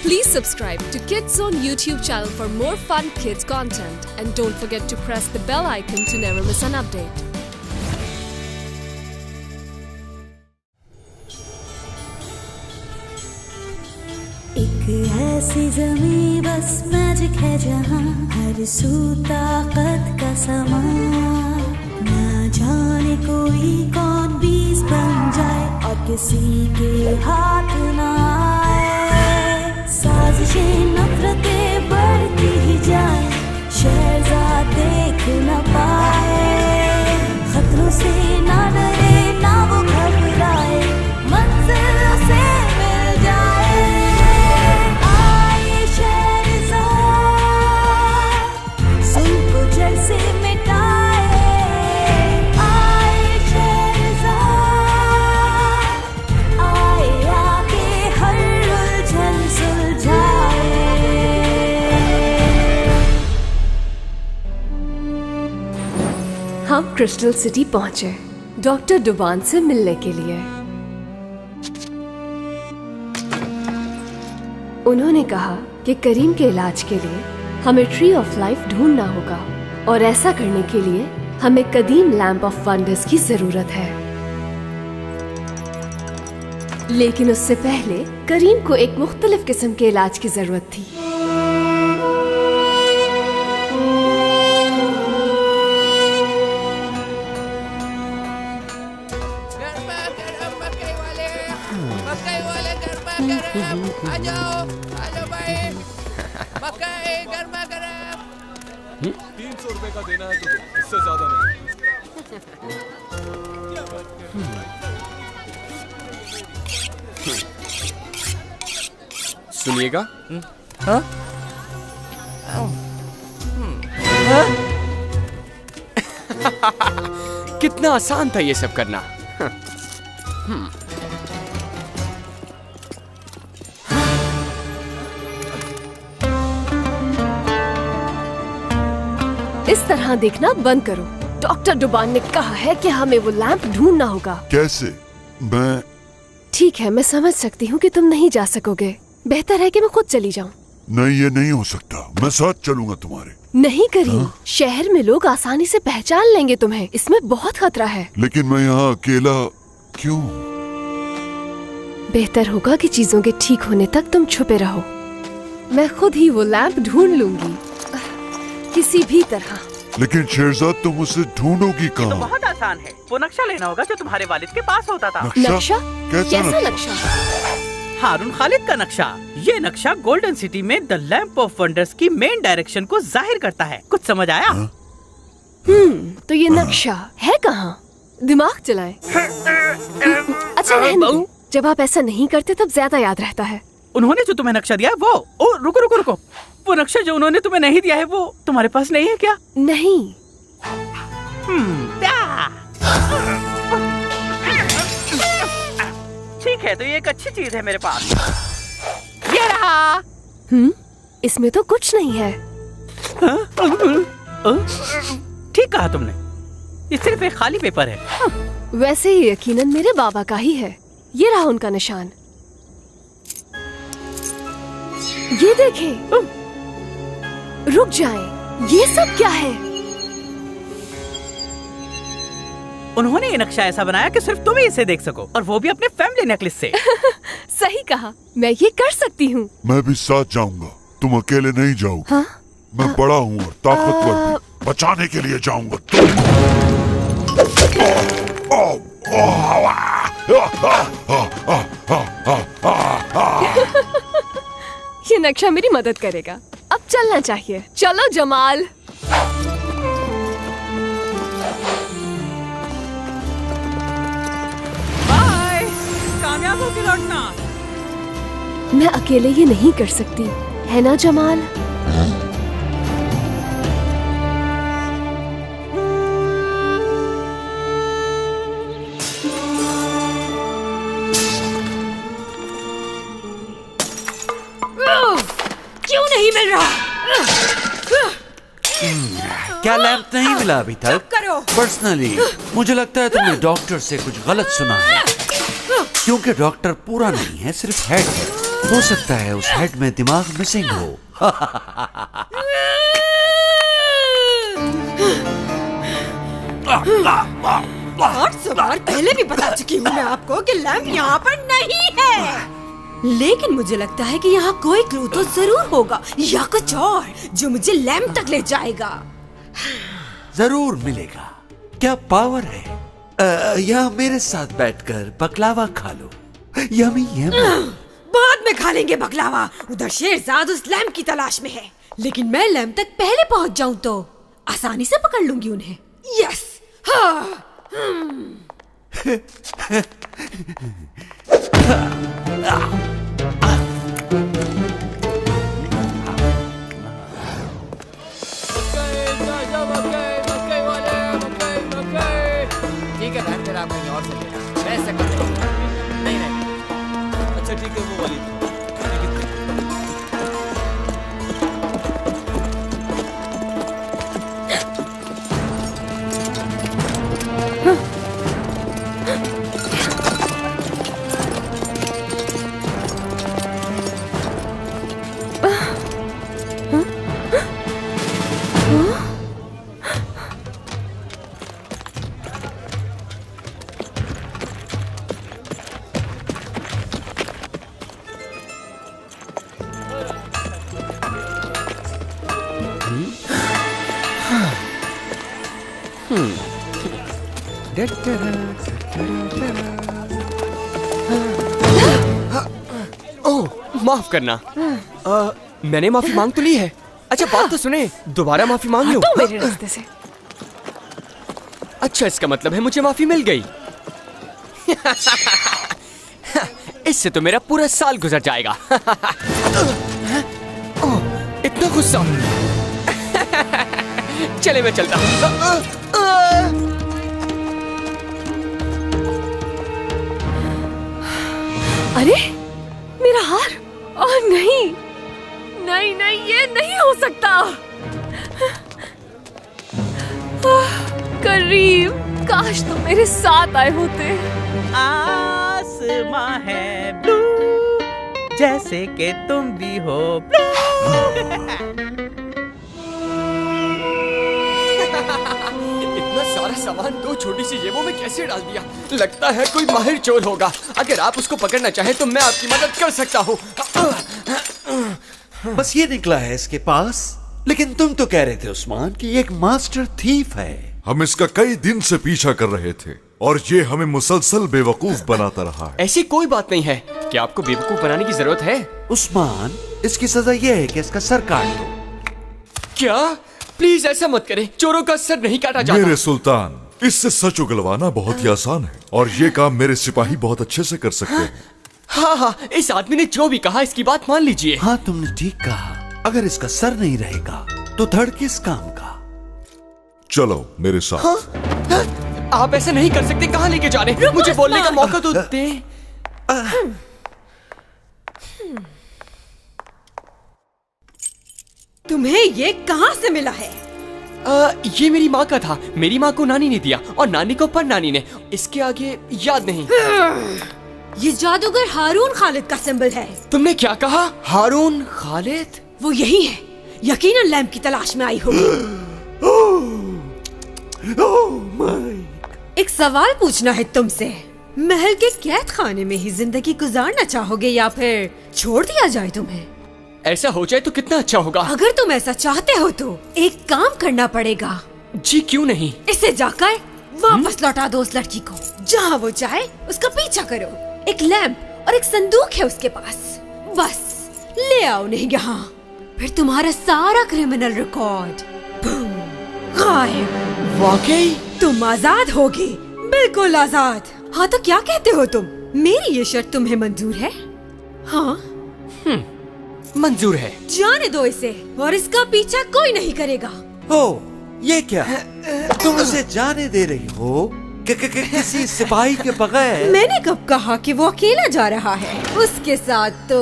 Please subscribe to Kids Zone YouTube channel for more fun kids content and don't forget to press the bell icon to never miss an update. एक ऐसी ज़मीं बस magic है जहाँ हर सू ताकत का समा, ना जाने कोई कौन बीज बन जाए और किसी के हाथ ना आए। साजिशें नफरतें बढ़ती ही जाए, शहजाद देख न पाए। खतरों से ना डरे ना वो घबराए, मंजिल से मिल जाए। से मिटाए आए शहज़ाद, आए आके हर उलझन सुलझाए। हम क्रिस्टल सिटी पहुंचे डॉक्टर डुबान से मिलने के लिए। उन्होंने कहा कि करीम के इलाज के लिए हमें ट्री ऑफ लाइफ ढूंढना होगा और ऐसा करने के लिए हमें कदीम लैंप ऑफ वंडर्स की जरूरत है। लेकिन उससे पहले करीम को एक मुख्तलिफ किस्म के इलाज की जरूरत थी। आ जाओ भाई, मकई गर्मा गर्म। 300 रुपए का देना है तो दो, इससे ज्यादा नहीं। सुनिएगा, हाँ? कितना आसान था ये सब करना। इस तरह देखना बंद करो। डॉक्टर डुबान ने कहा है कि हमें वो लैंप ढूंढना होगा। कैसे? मैं ठीक है, मैं समझ सकती हूँ कि तुम नहीं जा सकोगे। बेहतर है कि मैं खुद चली जाऊँ। नहीं, ये नहीं हो सकता। मैं साथ चलूंगा तुम्हारे। नहीं करीम, शहर में लोग आसानी से पहचान लेंगे तुम्हें। इसमें बहुत खतरा है। लेकिन मैं यहाँ अकेला क्यों? बेहतर होगा कि चीजों के ठीक होने तक तुम छुपे रहो। मैं खुद ही वो लैंप ढूंढ लूंगी किसी भी तरह। लेकिन शहजाद, तुम उसे ढूंढोगी कहाँ? तो बहुत आसान है, वो नक्शा लेना होगा जो तुम्हारे वालिद के पास होता था। नक्शा? कैसा नक्शा? हारून खालिद का नक्शा। ये नक्शा गोल्डन सिटी में द लैंप ऑफ वंडर्स की मेन डायरेक्शन को जाहिर करता है। कुछ समझ आया? तो ये नक्शा है कहाँ? दिमाग चलाएं। अच्छा रहने दो। जब आप ऐसा नहीं करते तब ज्यादा याद रहता है। उन्होंने जो तुम्हें नक्शा दिया है वो रुको रुको रुको, वो नक्शा जो उन्होंने तुम्हें नहीं दिया है वो तुम्हारे पास नहीं है क्या? नहीं। ठीक है, तो ये एक अच्छी चीज है मेरे पास। ये रहा। इसमें तो कुछ नहीं है। ठीक कहा तुमने, ये सिर्फ एक खाली पेपर है। वैसे ही यकीनन मेरे बाबा का ही है। ये रहा उनका निशान। ये देखें। रुक जाएं, ये सब क्या है? उन्होंने ये नक्शा ऐसा बनाया कि सिर्फ तुम ही इसे देख सको, और वो भी अपने फैमिली नेकलेस से। सही कहा, मैं ये कर सकती हूँ। मैं भी साथ जाऊंगा, तुम अकेले नहीं जाओगी। हाँ? मैं बड़ा हूँ और ताकतवर भी। बचाने के लिए जाऊंगा। ये नक्शा मेरी मदद करेगा। अब चलना चाहिए। चलो जमाल। बाय, कामयाब होके लौटना। मैं अकेले ये नहीं कर सकती, है ना जमाल? क्यों नहीं मिल रहा? क्या लैंप नहीं मिला अभी तक? पर्सनली मुझे लगता है तुमने डॉक्टर से कुछ गलत सुना है, क्योंकि डॉक्टर पूरा नहीं है, सिर्फ हेड है। हो सकता है उस हेड में दिमाग मिसिंग हो। 800 बार पहले भी बता चुकी हूँ मैं आपको कि लैंप यहाँ पर नहीं है, लेकिन मुझे लगता है कि यहाँ कोई क्लू तो जरूर होगा या कुछ और जो मुझे लैंप तक ले जाएगा। जरूर मिलेगा। क्या पावर है? या मेरे साथ बैठकर बकलावा खा लो। Yummy yummy. बाद में खा लेंगे बकलावा। उधर शेरजाद उस लैंप की तलाश में है, लेकिन मैं लैंप तक पहले पहुँच जाऊँ तो आसानी से पकड़ लूंगी उन्हें। यस। हाँ। ठीक है बहन, फिर आप कहीं और से लेना। मैं ऐसा कर लेगा। नहीं नहीं, अच्छा ठीक है, वो वाली ओह, माफ करना। मैंने माफी मांग तो ली है। अच्छा बात तो सुने, दोबारा माफी मांग लूं? मेरे रास्ते से। अच्छा, इसका मतलब है मुझे माफी मिल गई। इससे तो मेरा पूरा साल गुजर जाएगा। ओह, इतना गुस्सा। चले मैं चलता हूँ। अरे मेरा हार। ओह नहीं नहीं नहीं, ये नहीं हो सकता। करीम, काश तुम मेरे साथ आए होते। आसमां है ब्लू, जैसे कि तुम भी हो इतना सारा सामान दो छोटी सी जेबों में कैसे डाल दिया? लगता है कोई माहिर चोर होगा। अगर आप उसको पकड़ना चाहें तो मैं आपकी मदद कर सकता हूँ। बस ये निकला है इसके पास। लेकिन तुम तो कह रहे थे उस्मान कि ये एक मास्टर थीफ है। हम इसका कई दिन से पीछा कर रहे थे और ये हमें मुसलसल बेवकूफ बनाता रहा है। ऐसी कोई बात नहीं है। क्या आपको बेवकूफ बनाने की जरूरत है? उस्मान, इसकी सजा ये है कि इसका सर काट दो। क्या? प्लीज ऐसा मत करें। चोरों का सर नहीं काटा जाता। मेरे सुल्तान, इससे सच उगलवाना बहुत ही आसान है और ये काम मेरे सिपाही बहुत अच्छे से कर सकते हैं। हाँ हाँ, इस आदमी ने जो भी कहा इसकी बात मान लीजिए। हाँ, तुमने ठीक कहा। अगर इसका सर नहीं रहेगा तो धड़ किस काम का? चलो मेरे साथ। हाँ? आप ऐसा नहीं कर सकते। कहाँ लेके जा रहे हैं? मुझे बोलने का मौका तो दें। तुम्हें ये कहाँ से मिला है? ये मेरी माँ का था। मेरी माँ को नानी ने दिया और नानी को नानी ने। इसके आगे याद नहीं। ये जादूगर हारून खालिद का सिंबल है। तुमने क्या कहा? हारून खालिद? वो यही है। यकीनन लैंप की तलाश में आई होगी। एक सवाल पूछना है तुमसे। महल के कैद खाने में ही जिंदगी गुजारना चाहोगे या फिर छोड़ दिया जाए तुम्हें? ऐसा हो जाए तो कितना अच्छा होगा। अगर तुम ऐसा चाहते हो तो एक काम करना पड़ेगा। जी क्यों नहीं? इसे जाकर वापस लौटा दो उस लड़की को। जहाँ वो चाहे उसका पीछा करो। एक लैंप और एक संदूक है उसके पास। बस ले आओ उन्हें यहाँ। फिर तुम्हारा सारा क्रिमिनल रिकॉर्ड गायब। वाकई? तुम आजाद होगी, बिल्कुल आजाद। हाँ तो क्या कहते हो तुम? मेरी ये शर्त तुम्हें मंजूर है? हाँ मंजूर है। जाने दो इसे और इसका पीछा कोई नहीं करेगा। ओ, ये क्या? तुम उसे जाने दे रही हो किसी सिपाही के बगैर? मैंने कब कहा कि वो अकेला जा रहा है? उसके साथ तो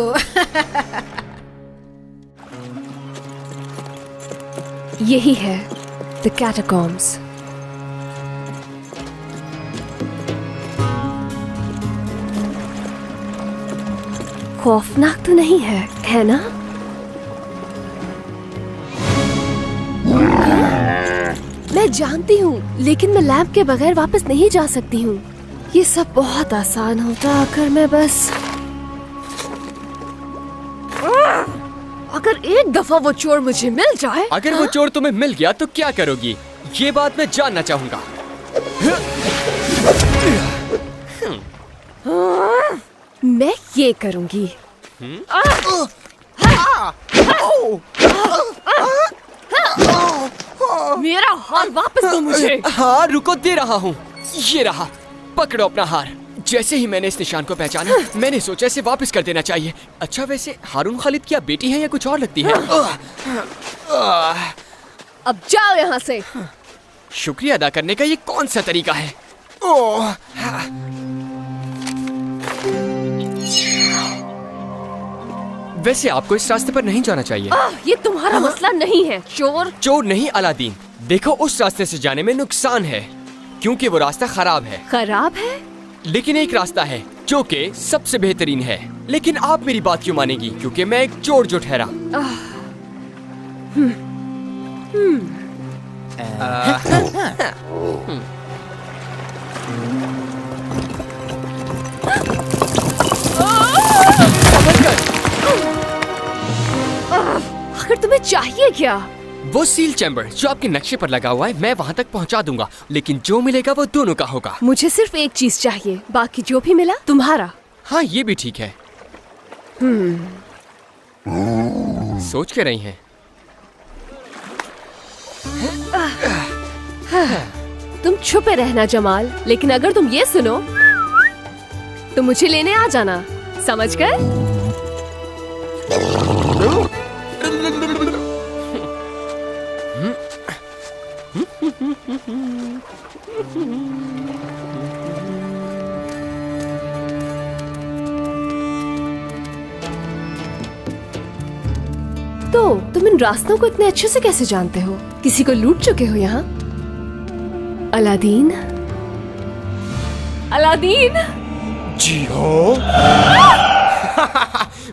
यही है द कैटाकॉम्स। खौफनाक तो नहीं है ना? मैं जानती हूँ, लेकिन मैं लैंप के बगैर वापस नहीं जा सकती हूँ। ये सब बहुत आसान होता अगर मैं बस अगर एक दफा वो चोर मुझे मिल जाए। अगर वो चोर तुम्हें मिल गया तो क्या करोगी? ये बात मैं जानना चाहूंगा। मैं ये करूंगी। मेरा हार वापस दो मुझे। हाँ रुको, दे रहा हूँ। ये रहा, पकड़ो अपना हार। जैसे ही मैंने इस निशान को पहचाना, मैंने सोचा इसे वापस कर देना चाहिए। अच्छा, वैसे हारून खालिद क्या बेटी है या कुछ और लगती है? अब जाओ यहाँ से। शुक्रिया अदा करने का ये कौन सा तरीका है? वैसे आपको इस रास्ते पर नहीं जाना चाहिए। ये तुम्हारा मसला नहीं है, चोर। चोर नहीं अलादीन। देखो, उस रास्ते से जाने में नुकसान है क्योंकि वो रास्ता खराब है। खराब है? लेकिन एक रास्ता है जो कि सबसे बेहतरीन है। लेकिन आप मेरी बात क्यों मानेगी? क्योंकि मैं एक चोर जो ठहरा। आखिर तुम्हें चाहिए क्या? वो सील चैम्बर जो आपके नक्शे पर लगा हुआ है, मैं वहाँ तक पहुँचा दूंगा। लेकिन जो मिलेगा वो दोनों का होगा। मुझे सिर्फ एक चीज चाहिए, बाकी जो भी मिला तुम्हारा। हाँ, ये भी ठीक है। सोच के रही हैं? तुम छुपे रहना जमाल, लेकिन अगर तुम ये सुनो तो मुझे लेने आ जाना, समझ गए? तो तुम इन रास्तों को इतने अच्छे से कैसे जानते हो? किसी को लूट चुके हो यहाँ? अलादीन? अलादीन? जी हो।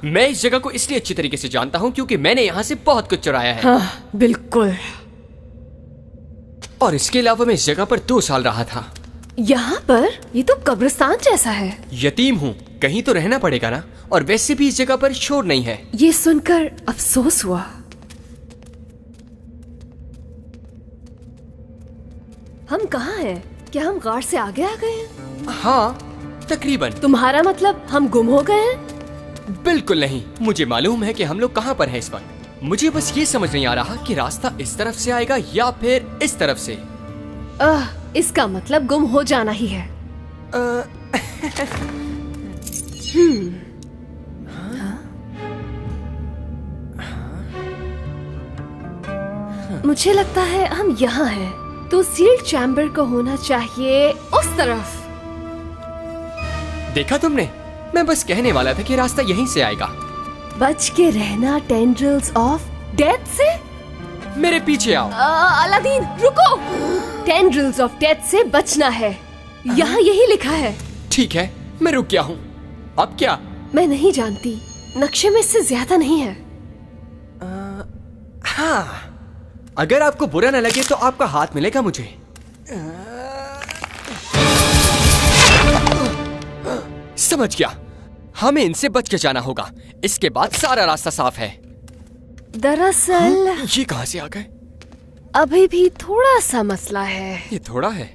मैं इस जगह को इसलिए अच्छी तरीके से जानता हूँ क्योंकि मैंने यहाँ से बहुत कुछ चुराया है। हाँ, बिल्कुल। और इसके अलावा मैं इस जगह पर 2 साल रहा था। यहाँ पर? ये तो कब्रिस्तान जैसा है। यतीम हूँ, कहीं तो रहना पड़ेगा ना। और वैसे भी इस जगह पर शोर नहीं है। ये सुनकर अफसोस हुआ। हम कहाँ हैं? क्या हम गार्ड से आगे आ गए हैं? हाँ, तकरीबन। तुम्हारा मतलब हम गुम हो गए हैं? बिल्कुल नहीं, मुझे मालूम है कि हम लोग कहाँ पर हैं इस वक्त। मुझे बस ये समझ नहीं आ रहा कि रास्ता इस तरफ से आएगा या फिर इस तरफ से। इसका मतलब गुम हो जाना ही है। मुझे लगता है हम यहाँ हैं, तो सील्ड चैम्बर को होना चाहिए उस तरफ। देखा तुमने? मैं बस कहने वाला था कि रास्ता यहीं से आएगा। बच के रहना टेंड्रिल्स ऑफ डेथ से। मेरे पीछे आओ। अलादीन रुको। टेंड्रिल्स ऑफ डेथ से बचना है, यहाँ यही लिखा है। ठीक है, मैं रुक गया हूँ। अब क्या? मैं नहीं जानती, नक्शे में इससे ज्यादा नहीं है। हाँ, अगर आपको बुरा न लगे तो आपका हाथ मिलेगा मुझे। समझ गया, हमें इनसे बच के जाना होगा। इसके बाद सारा रास्ता साफ है। दरअसल ये कहाँ से आ गए? अभी भी थोड़ा सा मसला है। ये थोड़ा है।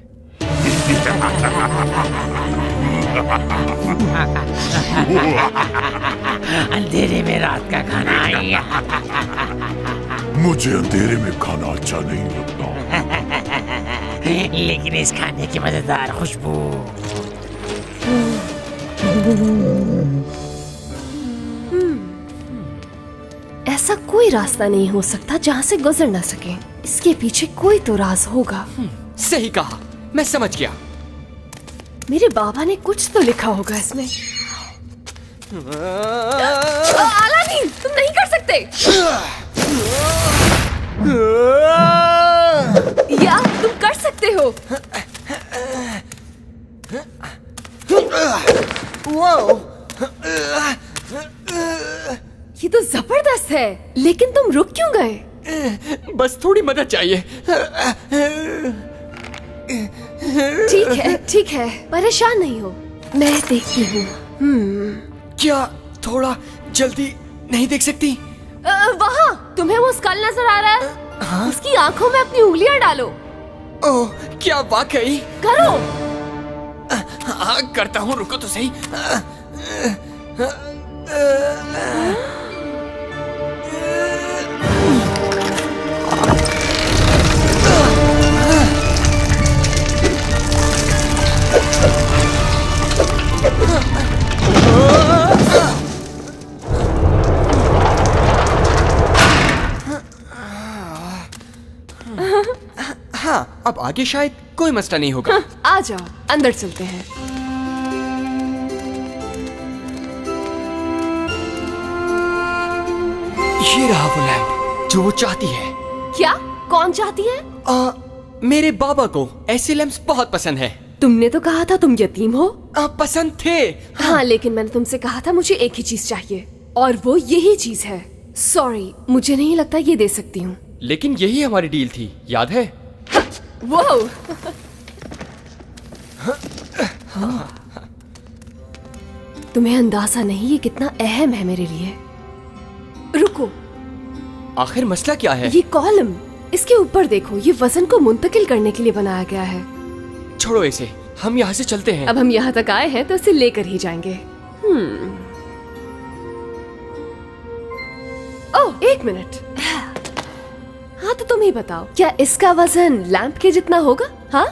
अंधेरे में रात का खाना। मुझे अंधेरे में खाना अच्छा नहीं लगता। लेकिन इस खाने की मजेदार खुशबू। ऐसा कोई रास्ता नहीं हो सकता जहाँ से गुजर ना सके। इसके पीछे कोई तो राज होगा। सही कहा, मैं समझ गया। मेरे बाबा ने कुछ तो लिखा होगा इसमें। अलादीन, तुम नहीं कर सकते। या तुम कर सकते हो। ये तो जबरदस्त है, लेकिन तुम रुक क्यों गए? बस थोड़ी मदद चाहिए। ठीक है, परेशान नहीं हो, मैं देखती हूँ। क्या थोड़ा जल्दी नहीं देख सकती? वहाँ तुम्हें वो स्कल नजर आ रहा है? हाँ? उसकी आंखों में अपनी उंगलियां डालो। ओह, क्या वाकई? करो। हाँ करता हूँ, रुको तो सही। हाँ, अब आगे शायद कोई मसला नहीं होगा। आ जाओ, अंदर चलते हैं। ये रहा वो लैंप जो वो चाहती है। क्या? कौन चाहती है? मेरे बाबा को ऐसे लैंप्स बहुत पसंद है। तुमने तो कहा था तुम यतीम हो। पसंद थे। हाँ, लेकिन मैंने तुमसे कहा था मुझे एक ही चीज चाहिए, और वो यही चीज है। सॉरी, मुझे नहीं लगता ये दे सकती हूँ। लेकिन यही हमारी डील थी, याद है? वो तुम्हें अंदाजा नहीं ये कितना अहम है मेरे लिए। रुको, आखिर मसला क्या है? ये कॉलम, इसके ऊपर देखो, ये वजन को मुंतकिल करने के लिए बनाया गया है। छोड़ो इसे, हम यहाँ से चलते हैं। अब हम यहाँ तक आए हैं तो इसे लेकर ही जाएंगे। ओह, एक मिनट। हाँ, तो तुम ही बताओ, क्या इसका वजन लैंप के जितना होगा? हाँ?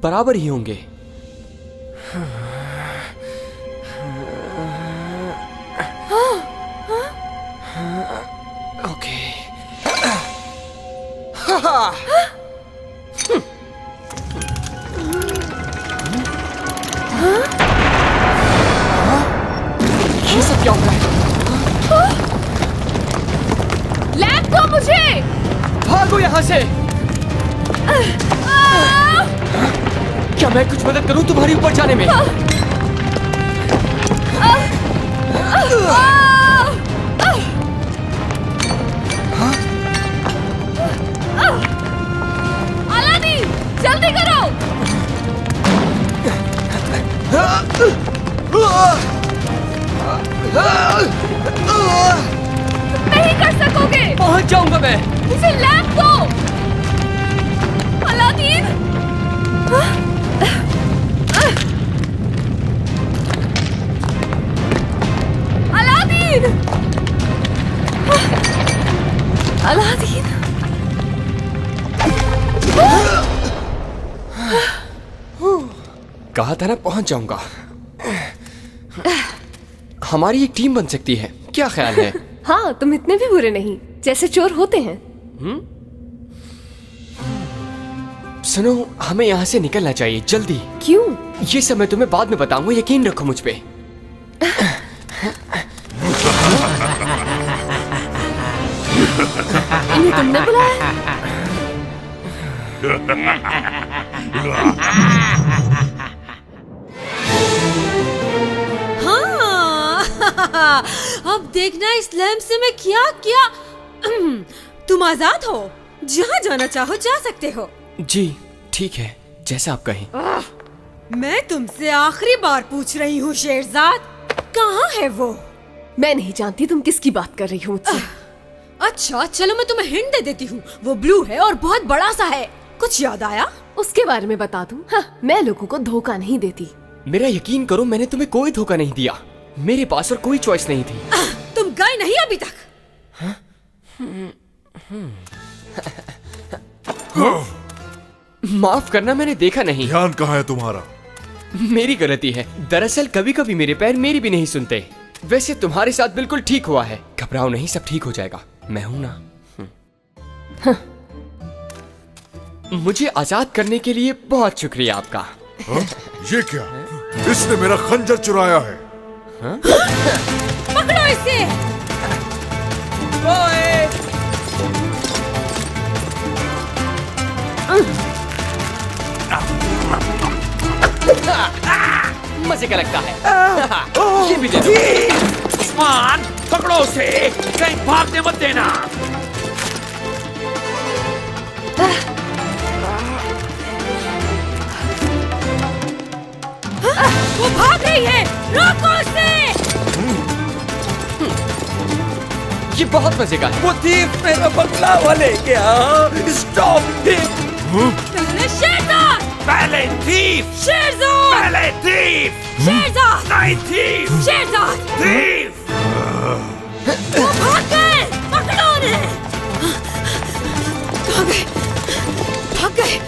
बराबर ही होंगे। ओके। ये सब क्या हो रहा है? लैंप दो मुझे! भागो यहाँ से! क्या मैं कुछ मदद करूं तुम्हारी ऊपर जाने में? अलादीन, जल्दी करो! नहीं कर सकोगे। पहुंच जाऊंगा मैं। मुझे लैंप दो, अलादीन। Aladdin, Aladdin. कहा था ना पहुंच जाऊंगा। हमारी एक टीम बन सकती है, क्या ख्याल है? हाँ, तुम इतने भी बुरे नहीं जैसे चोर होते हैं। सुनो, हमें यहाँ से निकलना चाहिए जल्दी। क्यों? ये सब मैं तुम्हें बाद में बताऊंगा, यकीन रखो मुझ पे। इन्हें तुमने बुलाया? हाँ, अब देखना इस लैंप से मैं क्या क्या। तुम आजाद हो, जहाँ जाना चाहो जा सकते हो। जी ठीक है, जैसा आप कहें। मैं तुमसे आखिरी बार पूछ रही हूँ शेरजाद, कहाँ है वो? मैं नहीं जानती तुम किसकी बात कर रही हो मुझसे। अच्छा चलो मैं तुम्हें हिंट दे देती हूँ, वो ब्लू है और बहुत बड़ा सा है। कुछ याद आया? उसके बारे में बता दूं? हाँ, मैं लोगों को धोखा नहीं देती। मेरा यकीन करो, मैंने तुम्हें कोई धोखा नहीं दिया। मेरे पास और कोई चॉइस नहीं थी। तुम गए नहीं अभी तक? माफ करना, मैंने देखा नहीं। ध्यान कहाँ है तुम्हारा? मेरी गलती है। दरअसल कभी कभी मेरे पैर मेरी भी नहीं सुनते। वैसे तुम्हारे साथ बिल्कुल ठीक हुआ है, घबराओ नहीं, सब ठीक हो जाएगा। मैं हूं ना। मुझे आजाद करने के लिए बहुत शुक्रिया आपका। ये क्या? इसने मेरा खंजर चुराया है। पकड़ो इसे। मजे का लगता है। ये भी दे दो। उस्मान, पकड़ो उसे, कहीं भागने मत देना। वो भाग रही है, रोको उसे। ये बहुत मजे का है। वो थीफ मेरा बकलावा ले गया। Stop him. पहले शेरजाद, पहले थीफ, शेरजाद, पहले थीफ, शेरजाद, नहीं थीफ, शेरजाद। थीफ। वो भाग गए, पकड़ो उन्हें। कहाँ गए? भाग गए।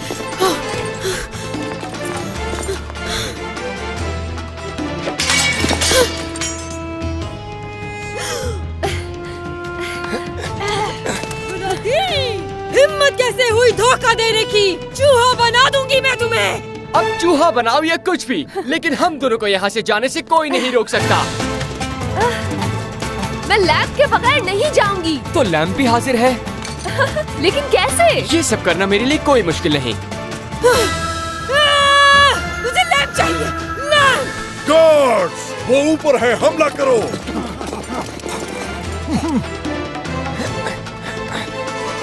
हिम्मत कैसे हुई धोखा देने की? चूहा बना दूंगी मैं तुम्हें। अब चूहा बनाओ या कुछ भी, लेकिन हम दोनों को यहाँ से जाने से कोई नहीं रोक सकता। मैं लैब के बगैर नहीं जाऊंगी। तो लैंप भी हाजिर है। लेकिन कैसे? ये सब करना मेरे लिए कोई मुश्किल नहीं। मुझे लैंप चाहिए, लैंप। गार्ड्स, वो ऊपर है, हमला करो।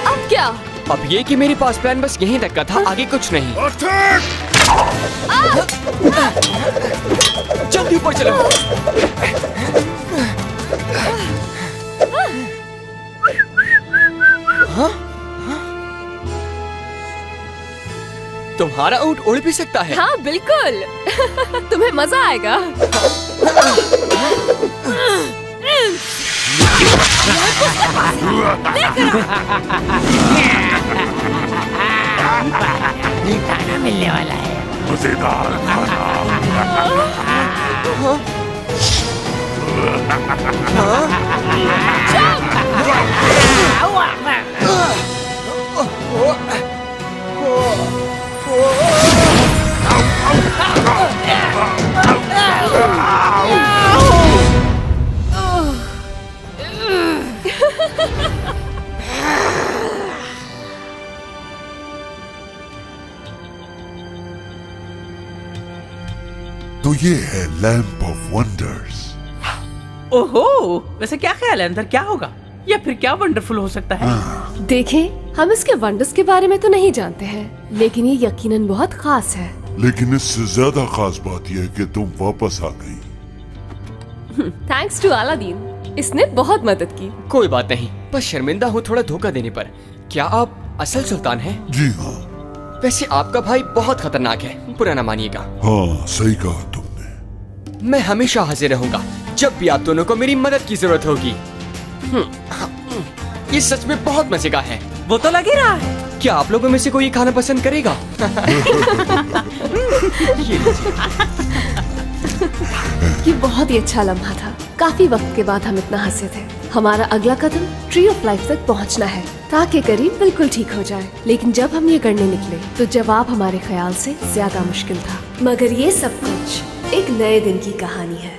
अब क्या? अब ये कि मेरे पास प्लान बस यहीं तक का था, आगे कुछ नहीं। अटैक! जल्दी ऊपर चलो। हाँ? तुम्हारा ऊंट उड़ भी सकता है? हाँ बिल्कुल। तुम्हें मजा आएगा। खाना मिलने वाला है। मजेदार खाना। तो ये है लैंप ऑफ वंडर्स। ओहो, वैसे क्या ख्याल है, अंदर क्या होगा या फिर क्या वंडरफुल हो सकता है? देखें, हम इसके वंडर्स के बारे में तो नहीं जानते हैं, लेकिन ये यकीनन बहुत खास है। लेकिन इससे ज्यादा खास बात यह है कि तुम वापस आ गई। थैंक्स टू अलादीन, इसने बहुत मदद की। कोई बात नहीं, बस शर्मिंदा हूँ थोड़ा धोखा देने पर। क्या आप असल सुल्तान हैं? जी हाँ। वैसे आपका भाई बहुत खतरनाक है, बुरा ना मानिएगा। हाँ, सही कहा तुमने। मैं हमेशा हाजिर रहूंगा जब भी आप दोनों को मेरी मदद की जरूरत होगी। ये सच में बहुत मजे का है। वो तो लग ही रहा है। क्या आप लोगों में से कोई ये खाना पसंद करेगा? ये बहुत ही अच्छा लम्हा था। काफी वक्त के बाद हम इतना हंसे थे। हमारा अगला कदम ट्री ऑफ लाइफ तक पहुंचना है ताकि करीम बिल्कुल ठीक हो जाए। लेकिन जब हम ये करने निकले तो जवाब हमारे ख्याल से ज्यादा मुश्किल था। मगर ये सब कुछ एक नए दिन की कहानी है।